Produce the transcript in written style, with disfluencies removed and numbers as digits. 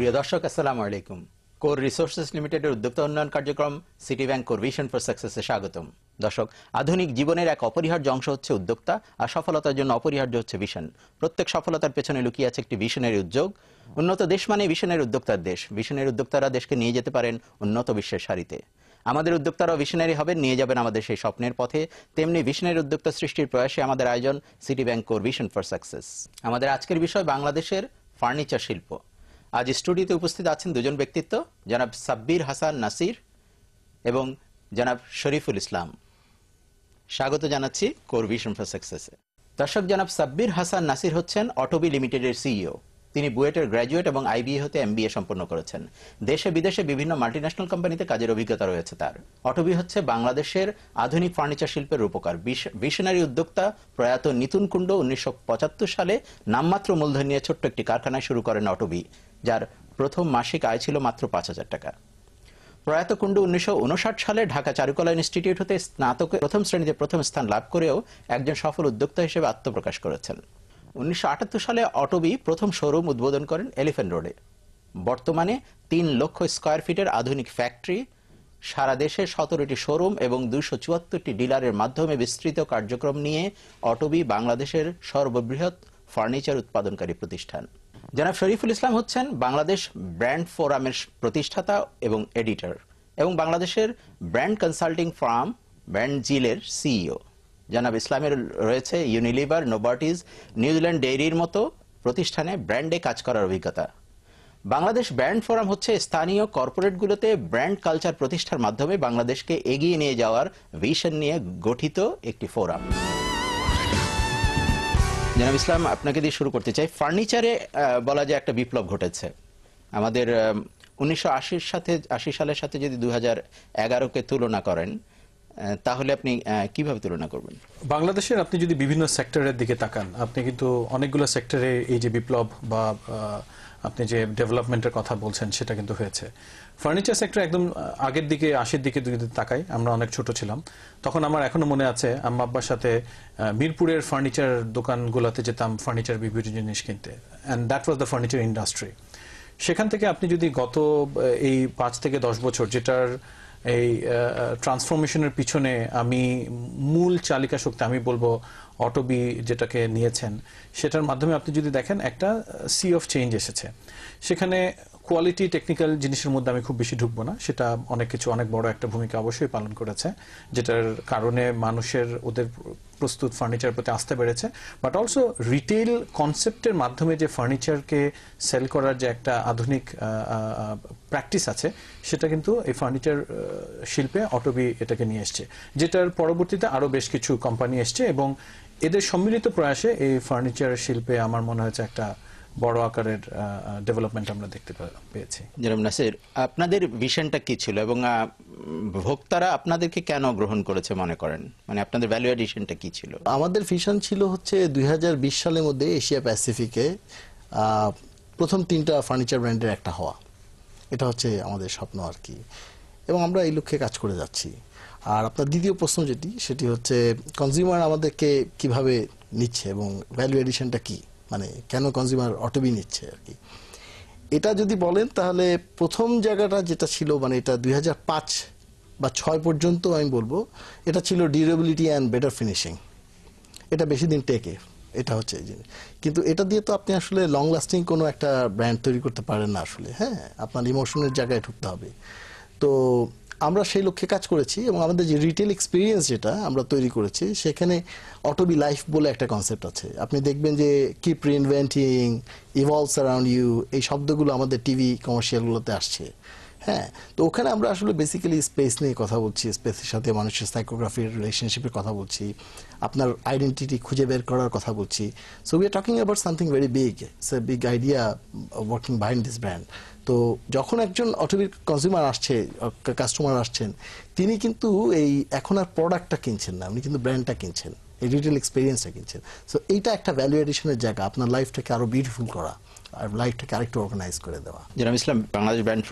প্রিয় দর্শক, আসসালামু আলাইকুম। কোর রিসোর্সেস লিমিটেডের উদ্যোক্তা উন্নয়ন কার্যক্রম City Bank core vision for সাকসেসে স্বাগতম। দর্শক, আধুনিক জীবনের এক অপরিহার্য অংশ হচ্ছে উদ্যোক্তা, আর সফলতার জন্য অপরিহার্য হচ্ছে ভিশন। প্রত্যেক সফলতার পেছনে লুকিয়ে আছে একটি ভিশনের উদ্যোগ। উন্নত দেশ মানে ভিশনের উদ্যোক্তার দেশ। ভিশনের উদ্যোক্তারা দেশকে নিয়ে যেতে পারেন উন্নত বিশ্বের সারিতে। আমাদের উদ্যোক্তারাও ভিশনারি হবেন, নিয়ে যাবেন আমাদের সেই স্বপ্নের পথে। তেমনি ভিশনের উদ্যোক্তা সৃষ্টির প্রয়াসে আমাদের আয়োজন city Bank core vision for success. আমাদের আজকের বিষয় বাংলাদেশের ফার্নিচার শিল্প। আজ স্টুডিওতে উপস্থিত আছেন দুজন ব্যক্তিত্ব, জনাব সাব্বির হাসান নাসির এবং জনাব শরীফুল ইসলাম। স্বাগত জানাচ্ছি কোর ভিশন ফর সাকসেসে। দর্শক, জনাব সাব্বির হাসান নাসির হচ্ছেন অটোবি লিমিটেডের সিইও। তিনি বুয়েটের গ্র্যাজুয়েট এবং আইবিএ হতে এমবিএ সম্পন্ন করেছেন। দেশে বিদেশে বিভিন্ন মাল্টিন্যাশনাল কোম্পানিতে কাজের অভিজ্ঞতা রয়েছে তার। অটোবি হচ্ছে বাংলাদেশের আধুনিক ফার্নিচার শিল্পের রূপকার। ভিশনারি উদ্যোক্তা প্রয়াত নিতুন কুণ্ডু 1975 সালে নামমাত্র মূলধন নিয়ে ছোট্ট একটি কারখানায় শুরু করেন অটোবি, যার প্রথম মাসিক আয় ছিল মাত্র 5,000 টাকা। প্রয়াত কুণ্ডু 1959 সালে ঢাকা চারুকলা ইনস্টিটিউট হতে স্নাতকে প্রথম শ্রেণীতে প্রথম স্থান লাভ করেও একজন সফল উদ্যোক্তা হিসেবে আত্মপ্রকাশ করেছেন। 1978 সালে অটোবি প্রথম শোরুম উদ্বোধন করেন এলিফ্যান্ট রোডে। বর্তমানে 3 লক্ষ স্কয়ার ফিটের আধুনিক ফ্যাক্টরি, সারা দেশে 17টি শোরুম এবং 274টি ডিলারের মাধ্যমে বিস্তৃত কার্যক্রম নিয়ে অটোবি বাংলাদেশের সর্ববৃহৎ ফার্নিচার উৎপাদনকারী প্রতিষ্ঠান। জনাব শরীফুল ইসলাম হচ্ছেন বাংলাদেশ ব্র্যান্ড ফোরামের প্রতিষ্ঠাতা এবং এডিটর, এবং বাংলাদেশের ব্র্যান্ড কনসাল্টিং ফার্ম ব্র্যান্ড জিলের সিইও। জনাব ইসলামের রয়েছে ইউনিলিভার, নোবার্টিস, নিউজিল্যান্ড ডেইরির মতো প্রতিষ্ঠানে ব্র্যান্ডে কাজ করার অভিজ্ঞতা। বাংলাদেশ ব্র্যান্ড ফোরাম হচ্ছে স্থানীয় কর্পোরেটগুলোতে ব্র্যান্ড কালচার প্রতিষ্ঠার মাধ্যমে বাংলাদেশকে এগিয়ে নিয়ে যাওয়ার ভিশন নিয়ে গঠিত একটি ফোরাম। জনাব ইসলাম, আপনাকে দিয়ে শুরু করতে চাই। ফার্নিচারে বলা যায় একটা বিপ্লব ঘটেছে। আমাদের 1980 সালের সাথে যদি 2011-কে তুলনা করেন, তাহলে আপনি কিভাবে তুলনা করবেন? বাংলাদেশের আপনি যদি বিভিন্ন সেক্টরের দিকে তাকান, আপনি কিন্তু অনেকগুলো সেক্টরে এই যে বিপ্লব বা আপনি যে ডেভেলপমেন্টের কথা বলছেন সেটা কিন্তু হয়েছে। ফার্নিচার সেক্টর একদম আগের দিকে 80-র দিকে যদি তাকাই, আমরা অনেক ছোট ছিলাম তখন। আমার এখনো মনে আছে আম্মা আব্বার সাথে মিরপুরের ফার্নিচার দোকানগুলোতে যেতাম ফার্নিচার বিভিন্ন জিনিস কিনতে, and that was the furniture industry. সেখান থেকে আপনি যদি গত এই 5 থেকে 10 বছর, যেটার এই ট্রান্সফরমেশনের পিছনে আমি মূল চালিকা শক্তি আমি বলবো অটোবি যেটাকে নিয়েছেন, সেটার মাধ্যমে আপনি যদি দেখেন একটা সি অফ চেঞ্জ এসেছে। সেখানে কোয়ালিটি টেকনিক্যাল জিনিসের মধ্যে আমি খুব বেশি ঢুকবো না, সেটা অনেক কিছু অনেক বড় একটা ভূমিকা অবশ্যই পালন করেছে, যেটার কারণে মানুষের ওদের প্রস্তুত ফার্নিচার প্রতি আস্থা বেড়েছে। বাট অলসো রিটেল কনসেপ্টের মাধ্যমে যে ফার্নিচারকে সেল করার যে একটা আধুনিক প্র্যাকটিস আছে, সেটা কিন্তু এই ফার্নিচার শিল্পে অটোবি এটাকে নিয়ে এসছে, যেটার পরবর্তীতে আরো বেশ কিছু কোম্পানি এসছে, এবং এদের সম্মিলিত প্রয়াসে এই ফার্নিচার শিল্পে আমার মনে হয়েছে একটা বড় আকারের ডেভেলপমেন্ট আমরা দেখতে পেয়েছি। জনাব নাসির, আপনাদের ভিশনটা কি ছিল এবং ভোক্তারা আপনাদেরকে কেন গ্রহণ করেছে মনে করেন? মানে আপনাদের ভ্যালু এডিশনটা কি ছিল? আমাদের ভিশন ছিল হচ্ছে 2020 সালের মধ্যে এশিয়া প্যাসিফিকে প্রথম 3টা ফার্নিচার ব্র্যান্ডের একটা হওয়া। এটা হচ্ছে আমাদের স্বপ্ন আর কি, এবং আমরা এই লক্ষ্যে কাজ করে যাচ্ছি। আর আপনার দ্বিতীয় প্রশ্ন সেটি হচ্ছে কনজিউমার আমাদেরকে কিভাবে নিচ্ছে এবং ভ্যালু এডিশনটা কি, মানে কেন কনজিউমার অটোবি নিচ্ছে আর কি। এটা যদি বলেন তাহলে প্রথম জায়গাটা যেটা ছিল, মানে এটা 2005 বা 6 পর্যন্ত আমি বলবো, এটা ছিল ডিউরেবিলিটি অ্যান্ড বেটার ফিনিশিং। এটা বেশি দিন টেকে, এটা হচ্ছে এই জিনিস। কিন্তু এটা দিয়ে তো আপনি আসলে লং লাস্টিং কোনো একটা ব্র্যান্ড তৈরি করতে পারেন না আসলে। হ্যাঁ, আপনার ইমোশনের জায়গায় ঢুকতে হবে। তো আমরা সেই লক্ষ্যে কাজ করেছি, এবং আমাদের যে রিটেল এক্সপিরিয়েন্স যেটা আমরা তৈরি করেছি, সেখানে অটোবি লাইফ বলে একটা কনসেপ্ট আছে। আপনি দেখবেন যে কিপ রিইনভেন্টিং, ইভলভস অ্যারাউন্ড ইউ, এই শব্দগুলো আমাদের টিভি কমার্শিয়ালগুলোতে আসছে। হ্যাঁ, তো ওখানে আমরা আসলে বেসিক্যালি স্পেস নিয়ে কথা বলছি, স্পেসের সাথে মানুষের সাইকোগ্রাফির রিলেশনশিপের কথা বলছি, আপনার আইডেন্টিটি খুঁজে বের করার কথা বলছি। So we are talking about something very big, it's a big idea working behind this brand. তো যখন একজন অটোবির কনজিউমার আসছে, কাস্টমার আসছেন, তিনি কিন্তু এই এখন আর প্রোডাক্টটা কিনছেন না, উনি কিন্তু ব্র্যান্ডটা কিনছেন, এই রিটেল এক্সপিরিয়েন্সটা কিনছেন। সো এইটা একটা ভ্যালু এডিশনের জায়গা, আপনার লাইফটাকে আরো বিউটিফুল করা আর লাইফটাকে আরেকটু অর্গানাইজ করে দেওয়া। জনাব ইসলাম, বাংলাদেশ ব্র্যান্ড